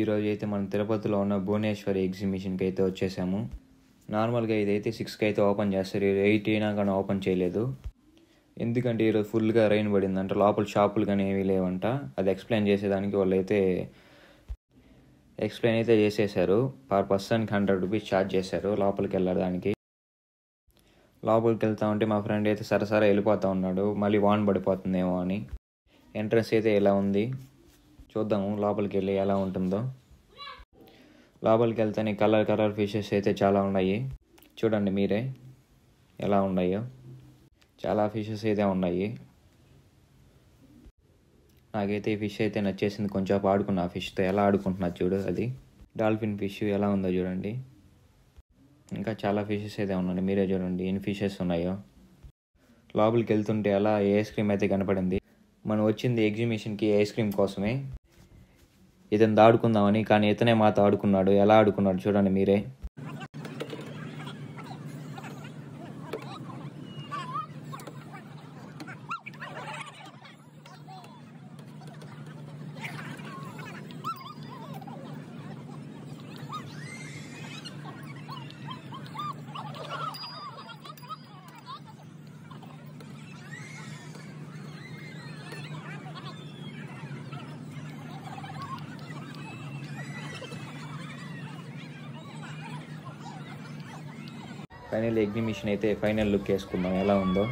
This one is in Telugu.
ఈరోజు అయితే మనం తిరుపతిలో ఉన్న భువనేశ్వరి ఎగ్జిబిషన్కి అయితే వచ్చేసాము. నార్మల్గా ఇదైతే 6కి అయితే ఓపెన్ చేస్తారు. 8 అయినా కానీ ఓపెన్ చేయలేదు. ఎందుకంటే ఈరోజు ఫుల్గా రైన్ పడిందంట. లోపల షాపులు కానీ ఏమీ లేవంట. అది ఎక్స్ప్లెయిన్ చేసేదానికి వాళ్ళు అయితే ఎక్స్ప్లెయిన్ అయితే చేసేసారు. పర్ పర్సన్కి 100 రూపీస్ ఛార్జ్ చేశారు లోపలికి వెళ్ళడానికి. లోపలికి వెళ్తా ఉంటే మా ఫ్రెండ్ అయితే సరసరా వెళ్ళిపోతూ ఉన్నాడు. మళ్ళీ వాన్ పడిపోతుందేమో అని. ఎంట్రన్స్ అయితే ఇలా ఉంది. చూద్దాము లోపలికి వెళ్ళి ఎలా ఉంటుందో. లోపలికి వెళ్తే కలర్ ఫిషెస్ అయితే చాలా ఉన్నాయి. చూడండి మీరే ఎలా ఉన్నాయో. చాలా ఫిషెస్ అయితే ఉన్నాయి. నాకైతే ఈ ఫిష్ అయితే నచ్చేసింది. కొంచెం ఆడుకున్నా ఆ ఫిష్తో. ఎలా ఆడుకుంటున్నా చూడు. అది డాల్ఫిన్ ఫిష్ ఎలా ఉందో చూడండి. ఇంకా చాలా ఫిషెస్ అయితే ఉన్నాయి. మీరే చూడండి ఎన్ని ఫిషెస్ ఉన్నాయో. లోపలికి వెళ్తుంటే అలా ఐస్ క్రీమ్ అయితే కనపడింది. మనం వచ్చింది ఎగ్జిబిషన్కి ఐస్ క్రీమ్ కోసమే. ఇతను ఆడుకుందామని, కానీ ఇతనే మాతో ఆడుకున్నాడు. ఎలా ఆడుకున్నాడు చూడండి మీరే. ఫైనల్ ఎగ్జిబిషన్ అయితే ఫైనల్ లుక్ వేసుకుందాం ఎలా ఉందో.